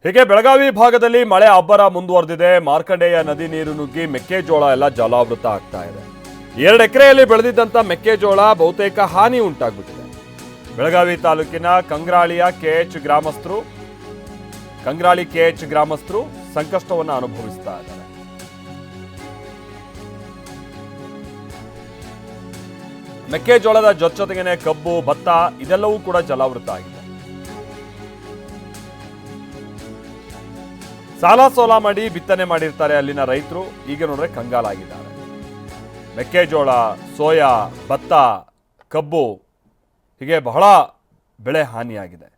ಹೀಗೆ ಬೆಳಗಾವಿ ಭಾಗದಲ್ಲಿ ಮಳೆ ಅಬ್ಬರ ಮುಂದುವರೆದಿದೆ. ಮಾರ್ಕಂಡೇಯ ನದಿ ನೀರು ನುಗ್ಗಿ ಮೆಕ್ಕೆಜೋಳ ಎಲ್ಲ ಜಲಾವೃತ ಆಗ್ತಾ ಇದೆ. 2 ಎಕರೆಯಲ್ಲಿ ಬೆಳೆದಿದ್ದಂತ ಮೆಕ್ಕೆಜೋಳ ಬಹುತೇಕ ಹಾನಿ ಉಂಟಾಗ್ಬಿಟ್ಟಿದೆ. ಬೆಳಗಾವಿ ತಾಲೂಕಿನ ಕಂಗ್ರಾಳಿ ಕೆಎಚ್ ಗ್ರಾಮಸ್ಥರು ಸಂಕಷ್ಟವನ್ನು ಅನುಭವಿಸ್ತಾ ಇದ್ದಾರೆ. ಮೆಕ್ಕೆಜೋಳದ ಜೊತೆಗೇನೆ ಕಬ್ಬು, ಭತ್ತ ಇದೆಲ್ಲವೂ ಕೂಡ ಜಲಾವೃತ ಆಗಿದೆ. ಸಾಲ ಸೋಲ ಮಾಡಿ ಬಿತ್ತನೆ ಮಾಡಿರ್ತಾರೆ ಅಲ್ಲಿನ ರೈತರು. ಈಗ ನೋಡ್ರೆ ಕಂಗಾಲಾಗಿದ್ದಾರೆ. ಮೆಕ್ಕೆಜೋಳ, ಸೋಯಾ, ಭತ್ತ, ಕಬ್ಬು ಹೀಗೆ ಬಹಳ ಬೆಳೆ ಹಾನಿಯಾಗಿದೆ.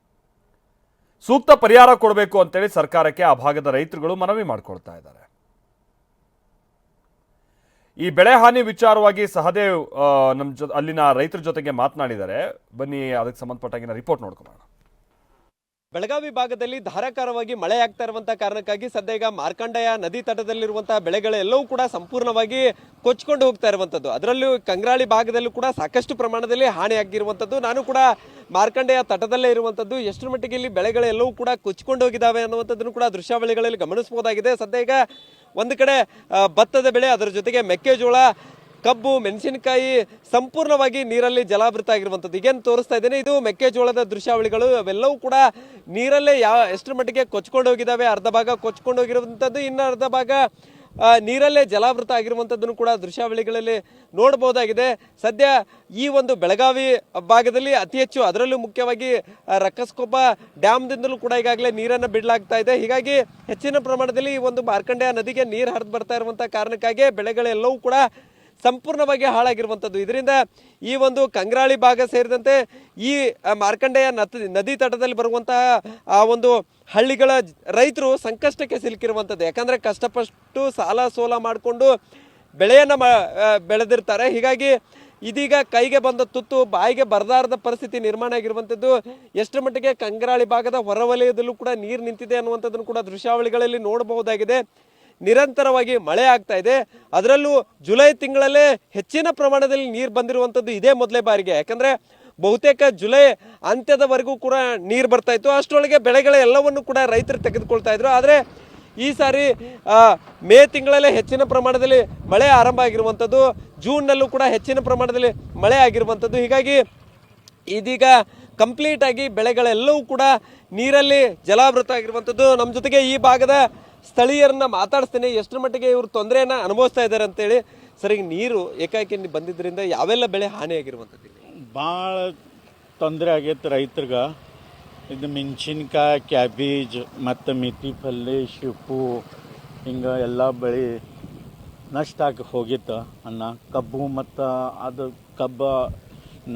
ಸೂಕ್ತ ಪರಿಹಾರ ಕೊಡಬೇಕು ಅಂತೇಳಿ ಸರ್ಕಾರಕ್ಕೆ ಆ ಭಾಗದ ರೈತರುಗಳು ಮನವಿ ಮಾಡಿಕೊಳ್ತಾ ಇದ್ದಾರೆ. ಈ ಬೆಳೆ ಹಾನಿ ವಿಚಾರವಾಗಿ ಸಹದೇವ್ ಅಲ್ಲಿನ ರೈತರ ಜೊತೆಗೆ ಮಾತನಾಡಿದ್ದಾರೆ. ಬನ್ನಿ ಅದಕ್ಕೆ ಸಂಬಂಧಪಟ್ಟಾಗಿನ ರಿಪೋರ್ಟ್ ನೋಡ್ಕೊಳ್ಳೋಣ. ಬೆಳಗಾವಿ ಭಾಗದಲ್ಲಿ ಧಾರಾಕಾರವಾಗಿ ಮಳೆ ಆಗ್ತಾ ಇರುವಂತಹ ಕಾರಣಕ್ಕಾಗಿ ಸದ್ಯ ಈಗ ಮಾರ್ಕಂಡೇಯ ನದಿ ತಟದಲ್ಲಿರುವಂತಹ ಬೆಳೆಗಳೆಲ್ಲವೂ ಕೂಡ ಸಂಪೂರ್ಣವಾಗಿ ಕೊಚ್ಕೊಂಡು ಹೋಗ್ತಾ ಇರುವಂತದ್ದು. ಅದರಲ್ಲೂ ಕಂಗ್ರಾಳಿ ಭಾಗದಲ್ಲೂ ಕೂಡ ಸಾಕಷ್ಟು ಪ್ರಮಾಣದಲ್ಲಿ ಹಾನಿ ಆಗಿರುವಂತದ್ದು. ನಾನು ಕೂಡ ಮಾರ್ಕಂಡೇಯ ತಟದಲ್ಲೇ ಇರುವಂತದ್ದು. ಎಷ್ಟರ ಮಟ್ಟಿಗೆ ಇಲ್ಲಿ ಬೆಳೆಗಳೆಲ್ಲವೂ ಕೂಡ ಕೊಚ್ಕೊಂಡು ಹೋಗಿದ್ದಾವೆ ಅನ್ನುವಂಥದ್ದನ್ನು ಕೂಡ ದೃಶ್ಯಾವಳಿಗಳಲ್ಲಿ ಗಮನಿಸಬಹುದಾಗಿದೆ. ಸದ್ಯ ಈಗ ಒಂದು ಕಡೆ ಭತ್ತದ ಬೆಳೆ, ಅದರ ಜೊತೆಗೆ ಮೆಕ್ಕೆಜೋಳ, ಕಬ್ಬು, ಮೆಣಸಿನಕಾಯಿ ಸಂಪೂರ್ಣವಾಗಿ ನೀರಲ್ಲಿ ಜಲಾವೃತ ಆಗಿರುವಂಥದ್ದು. ಈಗೇನು ತೋರಿಸ್ತಾ ಇದ್ದೇನೆ ಇದು ಮೆಕ್ಕೆಜೋಳದ ದೃಶ್ಯಾವಳಿಗಳು. ಅವೆಲ್ಲವೂ ಕೂಡ ನೀರಲ್ಲೇ ಎಷ್ಟರ ಮಟ್ಟಿಗೆ ಕೊಚ್ಕೊಂಡು ಹೋಗಿದ್ದಾವೆ. ಅರ್ಧ ಭಾಗ ಕೊಚ್ಕೊಂಡು ಹೋಗಿರುವಂಥದ್ದು, ಇನ್ನು ಅರ್ಧ ಭಾಗ ನೀರಲ್ಲೇ ಜಲಾವೃತ ಆಗಿರುವಂಥದ್ದನ್ನು ಕೂಡ ದೃಶ್ಯಾವಳಿಗಳಲ್ಲಿ ನೋಡಬಹುದಾಗಿದೆ. ಸದ್ಯ ಈ ಒಂದು ಬೆಳಗಾವಿ ಭಾಗದಲ್ಲಿ ಅತಿ ಹೆಚ್ಚು, ಅದರಲ್ಲೂ ಮುಖ್ಯವಾಗಿ ರಕ್ಕಸ್ಕೊಪ್ಪ ಡ್ಯಾಮ್ದಿಂದಲೂ ಕೂಡ ಈಗಾಗಲೇ ನೀರನ್ನು ಬಿಡಲಾಗ್ತಾ ಇದೆ. ಹೀಗಾಗಿ ಹೆಚ್ಚಿನ ಪ್ರಮಾಣದಲ್ಲಿ ಈ ಒಂದು ಮಾರ್ಕಂಡೇಯ ನದಿಗೆ ನೀರು ಹರಿದು ಬರ್ತಾ ಇರುವಂಥ ಕಾರಣಕ್ಕಾಗಿ ಬೆಳೆಗಳೆಲ್ಲವೂ ಕೂಡ ಸಂಪೂರ್ಣವಾಗಿ ಹಾಳಾಗಿರುವಂಥದ್ದು. ಇದರಿಂದ ಈ ಒಂದು ಕಂಗ್ರಾಳಿ ಭಾಗ ಸೇರಿದಂತೆ ಈ ಮಾರ್ಕಂಡೇಯ ನದಿ ತಟದಲ್ಲಿ ಬರುವಂತಹ ಆ ಒಂದು ಹಳ್ಳಿಗಳ ರೈತರು ಸಂಕಷ್ಟಕ್ಕೆ ಸಿಲುಕಿರುವಂಥದ್ದು. ಯಾಕಂದರೆ ಕಷ್ಟಪಟ್ಟು ಸಾಲ ಸೋಲ ಮಾಡಿಕೊಂಡು ಬೆಳೆಯನ್ನು ಬೆಳೆದಿರ್ತಾರೆ. ಹೀಗಾಗಿ ಇದೀಗ ಕೈಗೆ ಬಂದ ತುತ್ತು ಬಾಯಿಗೆ ಬರದಾರದ ಪರಿಸ್ಥಿತಿ ನಿರ್ಮಾಣ ಆಗಿರುವಂಥದ್ದು. ಎಷ್ಟರ ಮಟ್ಟಿಗೆ ಕಂಗ್ರಾಳಿ ಭಾಗದ ಹೊರವಲಯದಲ್ಲೂ ಕೂಡ ನೀರು ನಿಂತಿದೆ ಅನ್ನುವಂಥದ್ದನ್ನು ಕೂಡ ದೃಶ್ಯಾವಳಿಗಳಲ್ಲಿ ನೋಡಬಹುದಾಗಿದೆ. ನಿರಂತರವಾಗಿ ಮಳೆ ಆಗ್ತಾ ಇದೆ. ಅದರಲ್ಲೂ ಜುಲೈ ತಿಂಗಳಲ್ಲೇ ಹೆಚ್ಚಿನ ಪ್ರಮಾಣದಲ್ಲಿ ನೀರು ಬಂದಿರುವಂಥದ್ದು ಇದೇ ಮೊದಲೇ ಬಾರಿಗೆ. ಯಾಕಂದರೆ ಬಹುತೇಕ ಜುಲೈ ಅಂತ್ಯದವರೆಗೂ ಕೂಡ ನೀರು ಬರ್ತಾ ಇತ್ತು. ಅಷ್ಟರೊಳಗೆ ಬೆಳೆಗಳ ಎಲ್ಲವನ್ನು ಕೂಡ ರೈತರು ತೆಗೆದುಕೊಳ್ತಾ ಇದ್ರು. ಆದರೆ ಈ ಸಾರಿ ಮೇ ತಿಂಗಳಲ್ಲೇ ಹೆಚ್ಚಿನ ಪ್ರಮಾಣದಲ್ಲಿ ಮಳೆ ಆರಂಭ ಆಗಿರುವಂಥದ್ದು. ಜೂನ್ನಲ್ಲೂ ಕೂಡ ಹೆಚ್ಚಿನ ಪ್ರಮಾಣದಲ್ಲಿ ಮಳೆ ಆಗಿರುವಂಥದ್ದು. ಹೀಗಾಗಿ ಇದೀಗ ಕಂಪ್ಲೀಟ್ ಆಗಿ ಬೆಳೆಗಳೆಲ್ಲವೂ ಕೂಡ ನೀರಲ್ಲಿ ಜಲಾವೃತ ಆಗಿರುವಂಥದ್ದು. ನಮ್ಮ ಜೊತೆಗೆ ಈ ಭಾಗದ ಸ್ಥಳೀಯರನ್ನ ಮಾತಾಡಿಸ್ತೇನೆ, ಎಷ್ಟರ ಮಟ್ಟಿಗೆ ಇವರು ತೊಂದರೆಯನ್ನ ಅನುಭವಿಸ್ತಾ ಇದ್ದಾರೆ ಅಂತೇಳಿ. ಸರ್, ಈಗ ನೀರು ಏಕಾಏಕಿ ಬಂದಿದ್ದರಿಂದ ಯಾವೆಲ್ಲ ಬೆಳೆ ಹಾನಿ ಆಗಿರುವಂಥದ್ದು? ಭಾಳ ತೊಂದರೆ ಆಗೈತೆ ರೈತರಿಗೆ. ಇದು ಮೆಣಸಿನ್ಕಾಯಿ, ಕ್ಯಾಬೇಜ್ ಮತ್ತು ಮೆಥಿ ಪಲ್ಲೆ, ಶಿಪ್ಪು ಹಿಂಗೆ ಎಲ್ಲ ಬೆಳೆ ನಷ್ಟ ಆಗಿ ಹೋಗಿತ್ತು. ಕಬ್ಬು ಮತ್ತು ಅದು ಕಬ್ಬು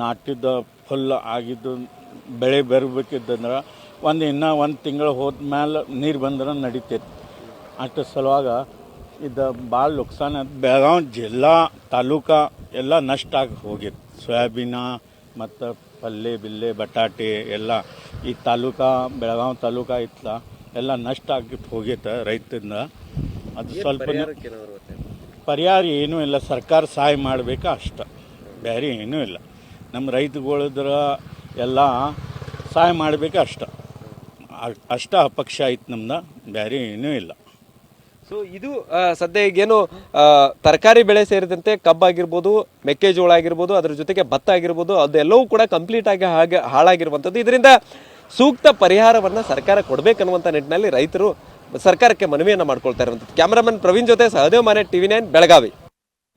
ನಾಟಿದ ಫುಲ್ ಆಗಿದ್ದು ಬೆಳೆ ಬರಬೇಕಿದ್ದಂದ್ರೆ ಇನ್ನೂ ಒಂದು ತಿಂಗಳು ಹೋದ್ಮೇಲೆ ನೀರು ಬಂದ್ರೆ ನಡೀತೈತಿ. ಅಷ್ಟು ಸಲುವಾಗ ಇದು ಭಾಳ ನುಕ್ಸಾನ. ಬೆಳಗಾವಿ ಜಿಲ್ಲಾ ತಾಲೂಕು ಎಲ್ಲ ನಷ್ಟ ಆಗಿ ಹೋಗಿತ್ತು. ಸೋಯಾಬೀನ ಮತ್ತು ಪಲ್ಲೆ ಬಿಲ್ಲೆ ಬಟಾಟೆ ಎಲ್ಲ ಈ ಬೆಳಗಾವಿ ತಾಲೂಕು ಐತಲ್ಲ ಎಲ್ಲ ನಷ್ಟ ಆಗಿತ್ತು ಹೋಗೈತೆ ರೈತರಿಂದ. ಅದು ಸ್ವಲ್ಪ ಪರಿಹಾರ ಏನೂ ಇಲ್ಲ. ಸರ್ಕಾರ ಸಹಾಯ ಮಾಡಬೇಕು ಅಷ್ಟು, ಬೇರೆ ಏನೂ ಇಲ್ಲ. ನಮ್ಮ ರೈತಗಳಿದ್ರ ಎಲ್ಲ ಸಹಾಯ ಮಾಡಬೇಕು ಅಷ್ಟ ಅಪೇಕ್ಷ ಐತೆ ನಮ್ದು, ಬೇರೆ ಏನೂ ಇಲ್ಲ. ಸೊ ಇದು ಸದ್ಯ ಈಗೇನು ತರಕಾರಿ ಬೆಳೆ ಸೇರಿದಂತೆ ಕಬ್ಬಾಗಿರ್ಬೋದು, ಮೆಕ್ಕೆಜೋಳ ಆಗಿರ್ಬೋದು, ಅದ್ರ ಜೊತೆಗೆ ಭತ್ತ ಆಗಿರ್ಬೋದು, ಅದೆಲ್ಲವೂ ಕೂಡ ಕಂಪ್ಲೀಟ್ ಆಗಿ ಹಾಳಾಗಿರುವಂಥದ್ದು. ಇದರಿಂದ ಸೂಕ್ತ ಪರಿಹಾರವನ್ನು ಸರ್ಕಾರ ಕೊಡಬೇಕನ್ನುವಂಥ ನಿಟ್ಟಿನಲ್ಲಿ ರೈತರು ಸರ್ಕಾರಕ್ಕೆ ಮನವಿಯನ್ನು ಮಾಡ್ಕೊಳ್ತಾ ಇರುವಂಥದ್ದು. ಕ್ಯಾಮರಾಮನ್ ಪ್ರವೀಣ್ ಜೊತೆ ಸಹದೇವ್ ಮಾನೆ, TV9 ಬೆಳಗಾವಿ.